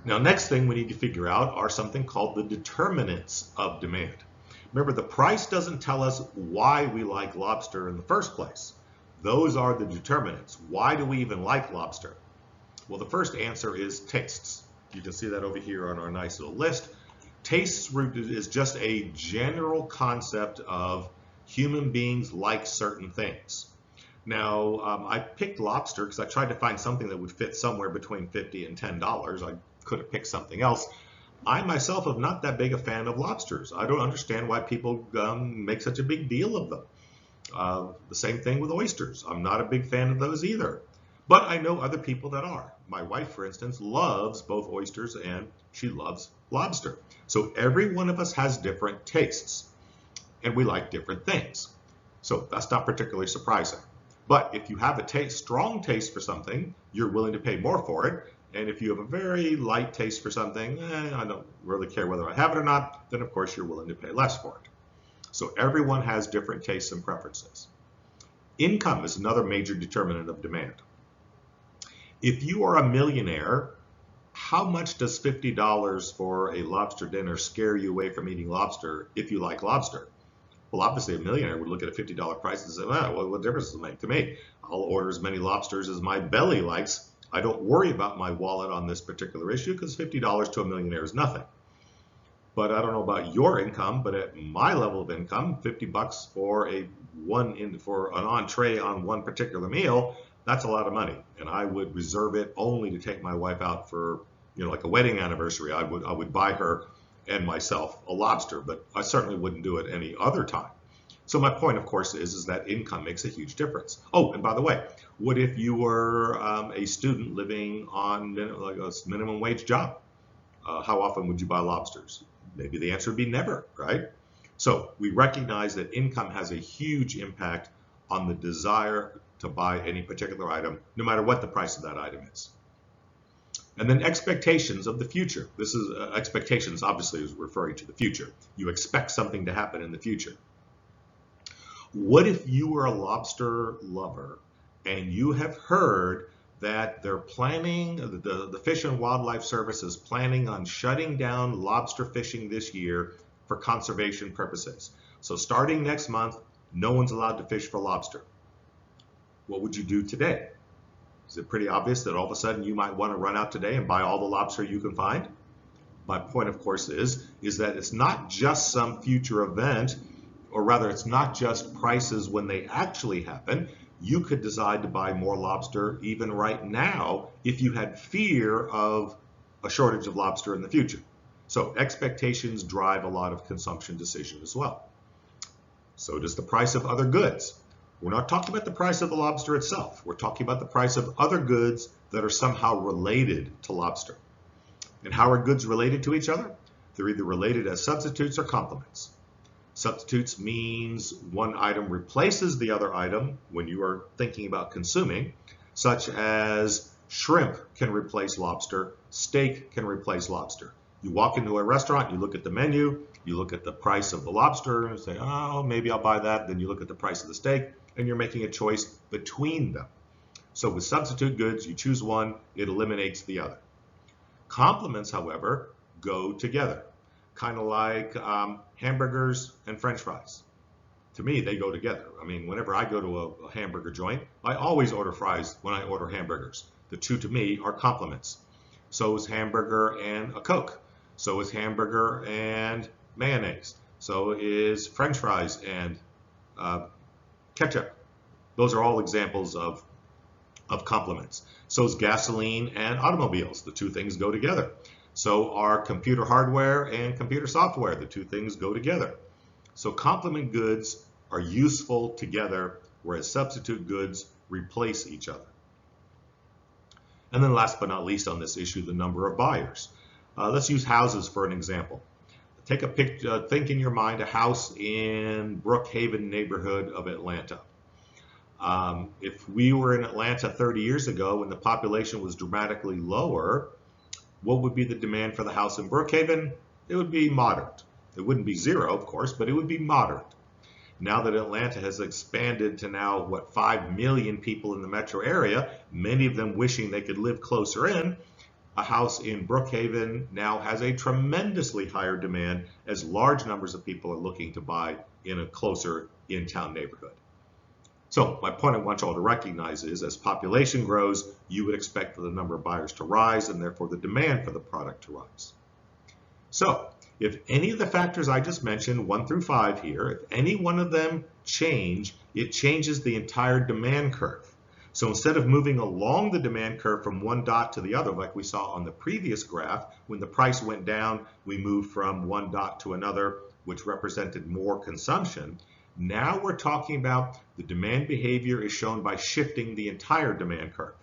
Now, next thing we need to figure out are something called the determinants of demand. Remember, the price doesn't tell us why we like lobster in the first place. Those are the determinants. Why do we even like lobster? Well, the first answer is tastes. You can see that over here on our nice little list. Taste is just a general concept of human beings like certain things. Now, I picked lobster because I tried to find something that would fit somewhere between $50 and $10. I could have picked something else. I myself am not that big a fan of lobsters. I don't understand why people make such a big deal of them. The same thing with oysters. I'm not a big fan of those either. But I know other people that are. My wife, for instance, loves both oysters and she loves lobster. So every one of us has different tastes and we like different things. So that's not particularly surprising. But if you have a strong taste for something, you're willing to pay more for it. And if you have a very light taste for something, I don't really care whether I have it or not, then of course you're willing to pay less for it. So everyone has different tastes and preferences. Income is another major determinant of demand. If you are a millionaire, how much does $50 for a lobster dinner scare you away from eating lobster if you like lobster? Well, obviously a millionaire would look at a $50 price and say, well, what difference does it make to me? I'll order as many lobsters as my belly likes. I don't worry about my wallet on this particular issue because $50 to a millionaire is nothing. But I don't know about your income, but at my level of income, 50 bucks for for an entree on one particular meal, that's a lot of money. And I would reserve it only to take my wife out for, like a wedding anniversary. I would buy her and myself a lobster, but I certainly wouldn't do it any other time. So my point, of course, is that income makes a huge difference. Oh, and by the way, what if you were a student living on like a minimum wage job? How often would you buy lobsters? Maybe the answer would be never, right? So we recognize that income has a huge impact on the desire to buy any particular item, no matter what the price of that item is. And then expectations of the future. This is expectations, obviously, is referring to the future. You expect something to happen in the future. What if you were a lobster lover and you have heard that they're planning, the Fish and Wildlife Service is planning on shutting down lobster fishing this year for conservation purposes. So starting next month, no one's allowed to fish for lobster. What would you do today? Is it pretty obvious that all of a sudden you might want to run out today and buy all the lobster you can find? My point, of course, is that it's not just some future event, or rather it's not just prices when they actually happen. You could decide to buy more lobster even right now if you had fear of a shortage of lobster in the future. So expectations drive a lot of consumption decision as well. So does the price of other goods. We're not talking about the price of the lobster itself. We're talking about the price of other goods that are somehow related to lobster. And how are goods related to each other? They're either related as substitutes or complements. Substitutes means one item replaces the other item when you are thinking about consuming, such as shrimp can replace lobster, steak can replace lobster. You walk into a restaurant, you look at the menu, you look at the price of the lobster and say, oh, maybe I'll buy that. Then you look at the price of the steak and you're making a choice between them. So with substitute goods, you choose one, it eliminates the other. Complements, however, go together. Kind of like hamburgers and French fries. To me, they go together. I mean, whenever I go to a hamburger joint, I always order fries when I order hamburgers. The two to me are complements. So is hamburger and a Coke. So is hamburger and mayonnaise. So is French fries and ketchup. Those are all examples of complements. So is gasoline and automobiles. The two things go together. So are computer hardware and computer software. The two things go together. So complement goods are useful together, whereas substitute goods replace each other. And then last but not least on this issue, the number of buyers. Let's use houses for an example. Take a picture, think in your mind a house in Brookhaven neighborhood of Atlanta. If we were in Atlanta 30 years ago when the population was dramatically lower, what would be the demand for the house in Brookhaven? It would be moderate. It wouldn't be zero, of course, but it would be moderate. Now that Atlanta has expanded to now, 5 million people in the metro area, many of them wishing they could live closer in, A house in Brookhaven now has a tremendously higher demand as large numbers of people are looking to buy in a closer in-town neighborhood. So my point I want you all to recognize is as population grows, you would expect for the number of buyers to rise and therefore the demand for the product to rise. So if any of the factors I just mentioned, 1 through 5 here, if any one of them change, it changes the entire demand curve. So instead of moving along the demand curve from one dot to the other, like we saw on the previous graph, when the price went down, we moved from one dot to another, which represented more consumption. Now we're talking about the demand behavior is shown by shifting the entire demand curve.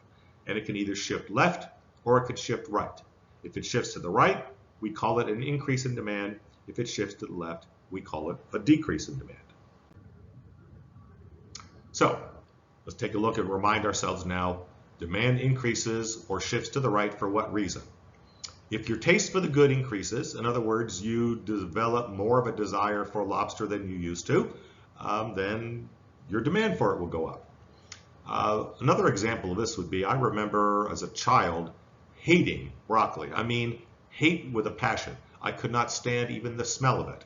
And it can either shift left or it could shift right. If it shifts to the right, we call it an increase in demand. If it shifts to the left, we call it a decrease in demand. So let's take a look and remind ourselves now, demand increases or shifts to the right for what reason? If your taste for the good increases, in other words, you develop more of a desire for lobster than you used to, then your demand for it will go up. Another example of this would be, I remember as a child hating broccoli. I mean, hate with a passion. I could not stand even the smell of it.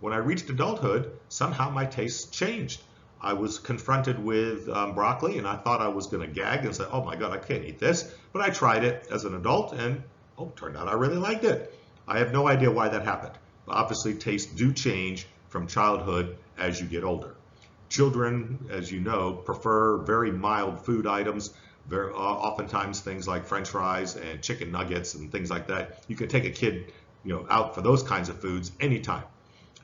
When I reached adulthood, somehow my tastes changed. I was confronted with broccoli and I thought I was going to gag and say, oh my God, I can't eat this. But I tried it as an adult and turned out I really liked it. I have no idea why that happened. But obviously, tastes do change from childhood as you get older. Children, as you know, prefer very mild food items. Oftentimes things like French fries and chicken nuggets and things like that. You can take a kid, out for those kinds of foods anytime.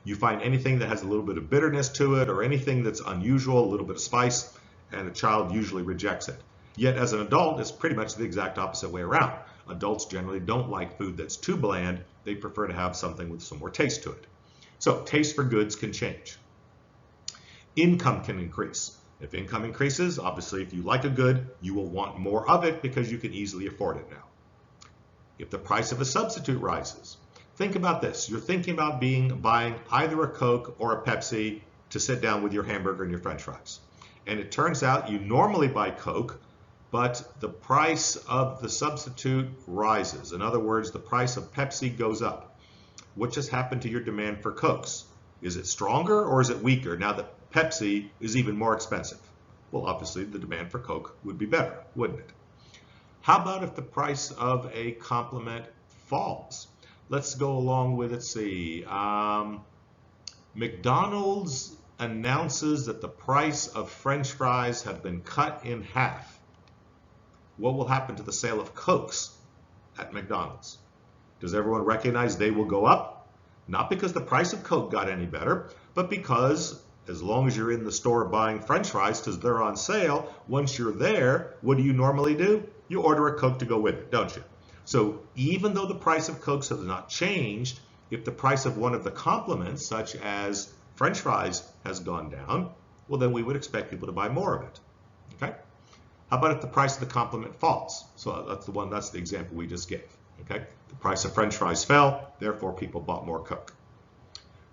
You find anything that has a little bit of bitterness to it or anything that's unusual, a little bit of spice, and a child usually rejects it. Yet as an adult, it's pretty much the exact opposite way around. Adults generally don't like food that's too bland. They prefer to have something with some more taste to it. So taste for goods can change. Income can increase. If income increases, obviously if you like a good, you will want more of it because you can easily afford it now. If the price of a substitute rises, think about this. You're thinking about buying either a Coke or a Pepsi to sit down with your hamburger and your French fries. And it turns out you normally buy Coke, but the price of the substitute rises. In other words, the price of Pepsi goes up. What just happened to your demand for Cokes? Is it stronger or is it weaker now that Pepsi is even more expensive? Well, obviously the demand for Coke would be better, wouldn't it? How about if the price of a complement falls? Let's go along with, McDonald's announces that the price of French fries have been cut in half. What will happen to the sale of Cokes at McDonald's? Does everyone recognize they will go up? Not because the price of Coke got any better, but because as long as you're in the store buying French fries because they're on sale, once you're there, what do you normally do? You order a Coke to go with it, don't you? So even though the price of Cokes has not changed, if the price of one of the complements, such as French fries, has gone down, well then we would expect people to buy more of it. Okay? How about if the price of the complement falls? So that's the example we just gave. Okay? The price of French fries fell, therefore people bought more Coke.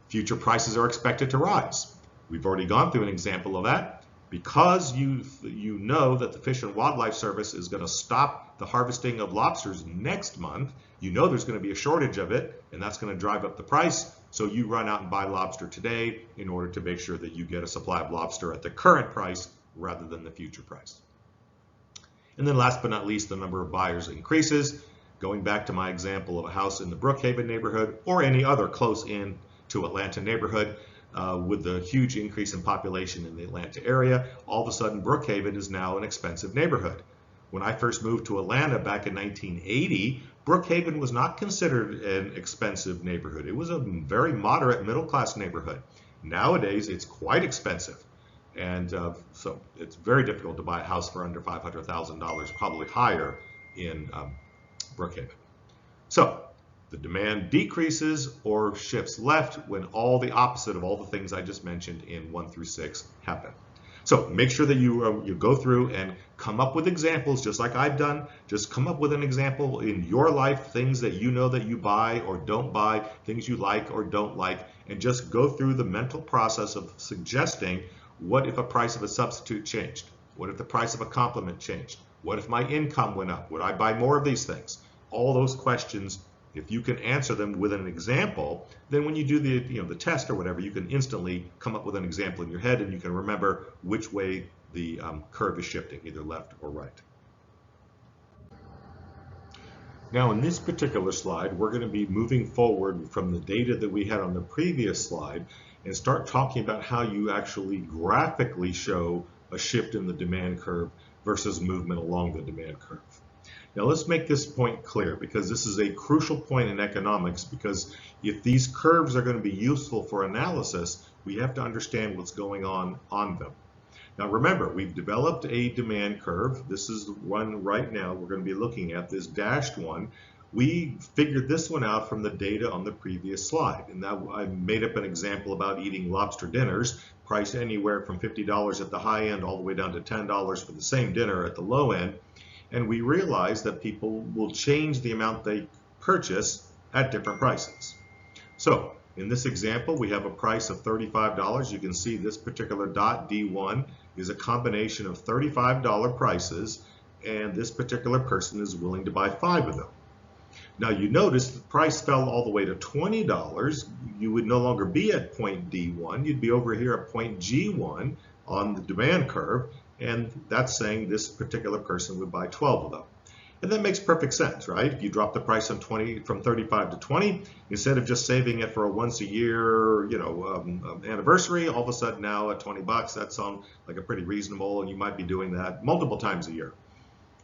Future prices are expected to rise. We've already gone through an example of that. Because you know that the Fish and Wildlife Service is going to stop the harvesting of lobsters next month, you know there's going to be a shortage of it, and that's going to drive up the price. So you run out and buy lobster today in order to make sure that you get a supply of lobster at the current price rather than the future price. And then last but not least, the number of buyers increases. Going back to my example of a house in the Brookhaven neighborhood or any other close in to Atlanta neighborhood, with the huge increase in population in the Atlanta area, all of a sudden Brookhaven is now an expensive neighborhood. When I first moved to Atlanta back in 1980, Brookhaven was not considered an expensive neighborhood. It was a very moderate middle-class neighborhood. Nowadays, it's quite expensive. And so it's very difficult to buy a house for under $500,000, probably higher in Brookhaven. So the demand decreases or shifts left when all the opposite of all the things I just mentioned in 1 through 6 happen. So make sure that you go through and come up with examples just like I've done. Just come up with an example in your life, things that you know that you buy or don't buy, things you like or don't like, and just go through the mental process of suggesting what if a price of a substitute changed? What if the price of a complement changed? What if my income went up? Would I buy more of these things? all those questions, if you can answer them with an example, then when you do the test or whatever, you can instantly come up with an example in your head, and you can remember which way the curve is shifting, either left or right. Now in this particular slide, we're going to be moving forward from the data that we had on the previous slide and start talking about how you actually graphically show a shift in the demand curve versus movement along the demand curve. Now let's make this point clear, because this is a crucial point in economics, because if these curves are going to be useful for analysis, we have to understand what's going on them. Now remember, we've developed a demand curve. This is the one right now we're going to be looking at, this dashed one. We figured this one out from the data on the previous slide. And now I made up an example about eating lobster dinners, priced anywhere from $50 at the high end all the way down to $10 for the same dinner at the low end. And we realized that people will change the amount they purchase at different prices. So in this example, we have a price of $35. You can see this particular dot D1 is a combination of $35 prices, and this particular person is willing to buy 5 of them. Now you notice the price fell all the way to $20. You would no longer be at point D1. You'd be over here at point G1 on the demand curve, and that's saying this particular person would buy 12 of them. And that makes perfect sense, right? If you drop the price on from 35 to 20, instead of just saving it for a once a year, anniversary, all of a sudden now at 20 bucks, that sounds like a pretty reasonable, and you might be doing that multiple times a year.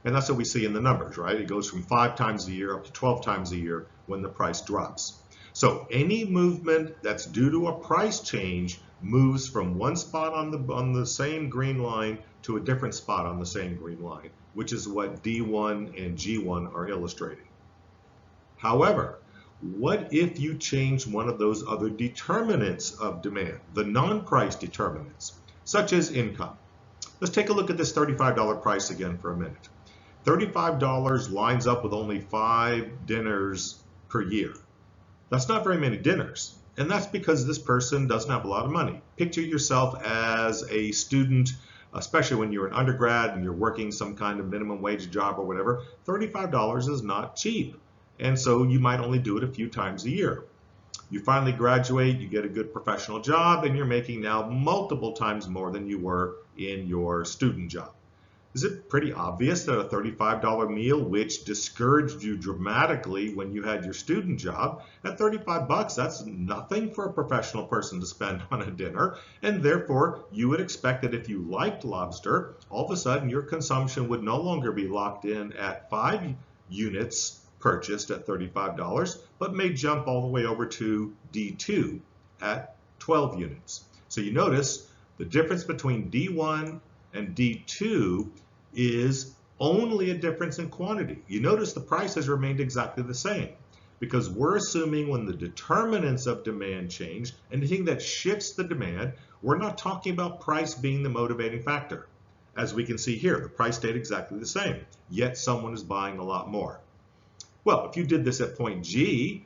And that's what we see in the numbers, right? It goes from 5 times a year up to 12 times a year when the price drops. So any movement that's due to a price change moves from one spot on the same green line to a different spot on the same green line, which is what D1 and G1 are illustrating. However, what if you change one of those other determinants of demand, the non-price determinants, such as income? Let's take a look at this $35 price again for a minute. $35 lines up with only 5 dinners per year. That's not very many dinners, and that's because this person doesn't have a lot of money. Picture yourself as a student, especially when you're an undergrad and you're working some kind of minimum wage job or whatever. $35 is not cheap, and so you might only do it a few times a year. You finally graduate, you get a good professional job, and you're making now multiple times more than you were in your student job. Is it pretty obvious that a $35 meal, which discouraged you dramatically when you had your student job, at 35 bucks, that's nothing for a professional person to spend on a dinner, and therefore you would expect that if you liked lobster, all of a sudden your consumption would no longer be locked in at 5 units purchased at $35, but may jump all the way over to D2 at 12 units. So you notice the difference between D1 and D2 is only a difference in quantity. You notice the price has remained exactly the same, because we're assuming when the determinants of demand change, anything that shifts the demand, we're not talking about price being the motivating factor. As we can see here, the price stayed exactly the same, yet someone is buying a lot more. Well, if you did this at point G,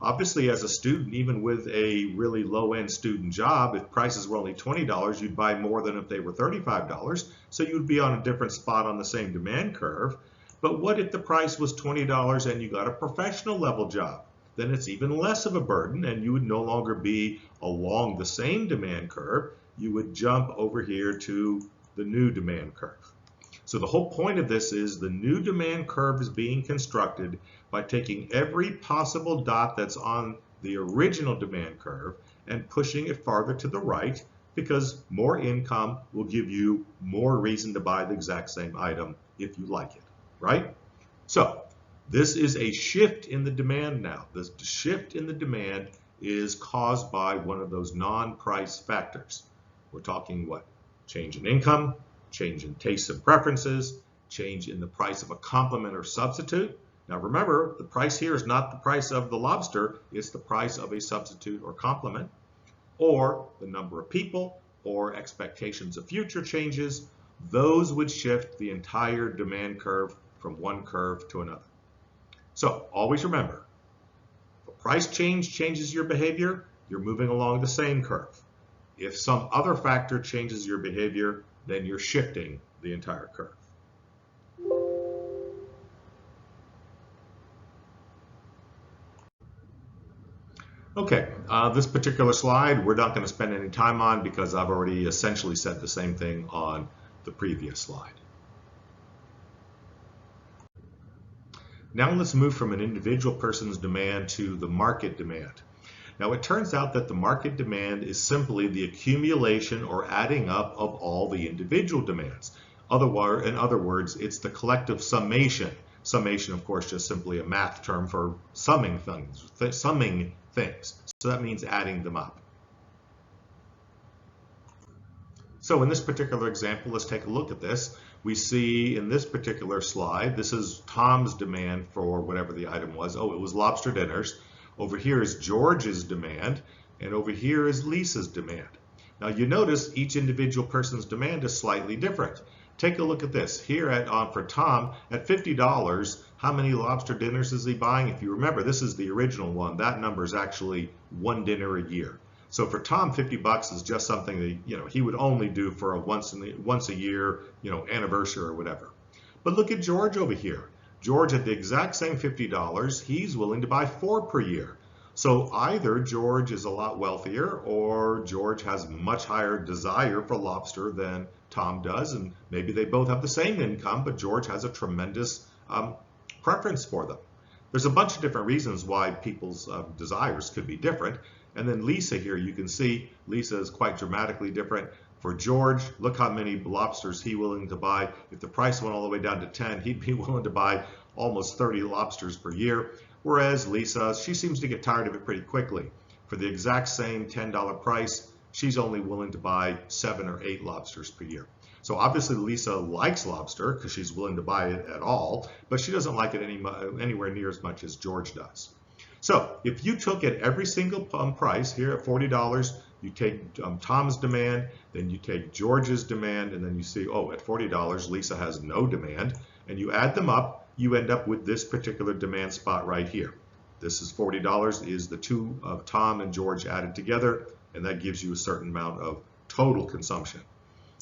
obviously as a student, even with a really low-end student job, if prices were only $20, you'd buy more than if they were $35, so you'd be on a different spot on the same demand curve. But what if the price was $20 and you got a professional level job? Then it's even less of a burden, and you would no longer be along the same demand curve. You would jump over here to the new demand curve. So the whole point of this is the new demand curve is being constructed by taking every possible dot that's on the original demand curve and pushing it farther to the right, because more income will give you more reason to buy the exact same item if you like it, right? So this is a shift in the demand now. This shift in the demand is caused by one of those non-price factors. We're talking what? Change in income, change in tastes and preferences, change in the price of a complement or substitute. Now remember, the price here is not the price of the lobster, it's the price of a substitute or complement, or the number of people, or expectations of future changes. Those would shift the entire demand curve from one curve to another. So always remember, if a price change changes your behavior, you're moving along the same curve. If some other factor changes your behavior, then you're shifting the entire curve. Okay, this particular slide we're not going to spend any time on because I've already essentially said the same thing on the previous slide. Now let's move from an individual person's demand to the market demand. Now it turns out that the market demand is simply the accumulation or adding up of all the individual demands. In other words, it's the collective summation. Summation, of course, just simply a math term for summing things. So that means adding them up. So in this particular example, let's take a look at this. We see in this particular slide, this is Tom's demand for whatever the item was. Oh, it was lobster dinners. Over here is George's demand, and over here is Lisa's demand. Now you notice each individual person's demand is slightly different. Take a look at this. Here for Tom, at $50, how many lobster dinners is he buying? If you remember, this is the original one. That number is actually one dinner a year. So for Tom, $50 is just something that he would only do for a once a year anniversary or whatever. But look at George over here. George, at the exact same $50, he's willing to buy 4 per year. So either George is a lot wealthier or George has much higher desire for lobster than Tom does, and maybe they both have the same income, but George has a tremendous preference for them. There's a bunch of different reasons why people's desires could be different. And then Lisa here, you can see Lisa is quite dramatically different. For George, look how many lobsters he's willing to buy. If the price went all the way down to 10, he'd be willing to buy almost 30 lobsters per year. Whereas Lisa, she seems to get tired of it pretty quickly. For the exact same $10 price, she's only willing to buy 7 or 8 lobsters per year. So obviously Lisa likes lobster because she's willing to buy it at all, but she doesn't like it anywhere near as much as George does. So if you took at every single price here at $40, you take Tom's demand, then you take George's demand, and then you see, oh, at $40, Lisa has no demand, and you add them up, you end up with this particular demand spot right here. This is $40 is the two of Tom and George added together, and that gives you a certain amount of total consumption.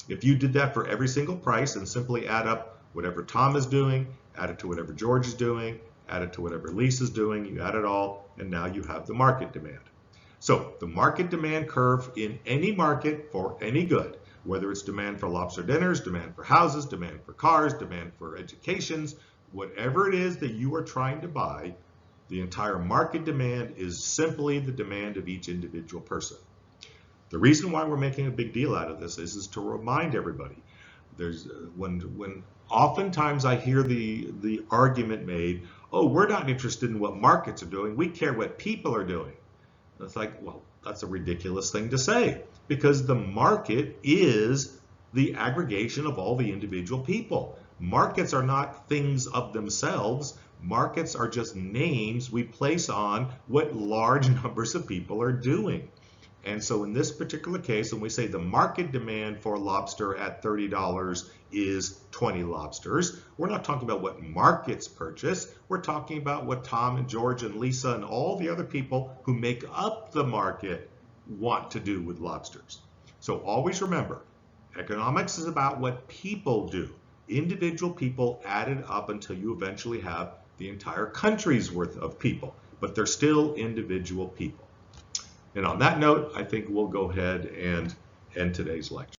If you did that for every single price and simply add up whatever Tom is doing, add it to whatever George is doing, add it to whatever Lisa's doing, you add it all, and now you have the market demand. So the market demand curve in any market for any good, whether it's demand for lobster dinners, demand for houses, demand for cars, demand for educations, whatever it is that you are trying to buy, the entire market demand is simply the demand of each individual person. The reason why we're making a big deal out of this is to remind everybody. When oftentimes I hear the argument made, oh, we're not interested in what markets are doing, we care what people are doing. And it's like, well, that's a ridiculous thing to say, because the market is the aggregation of all the individual people. Markets are not things of themselves. Markets are just names we place on what large numbers of people are doing. And so in this particular case, when we say the market demand for lobster at $30 is 20 lobsters, we're not talking about what markets purchase. We're talking about what Tom and George and Lisa and all the other people who make up the market want to do with lobsters. So always remember, economics is about what people do. Individual people added up until you eventually have the entire country's worth of people, but they're still individual people. And on that note, I think we'll go ahead and end today's lecture.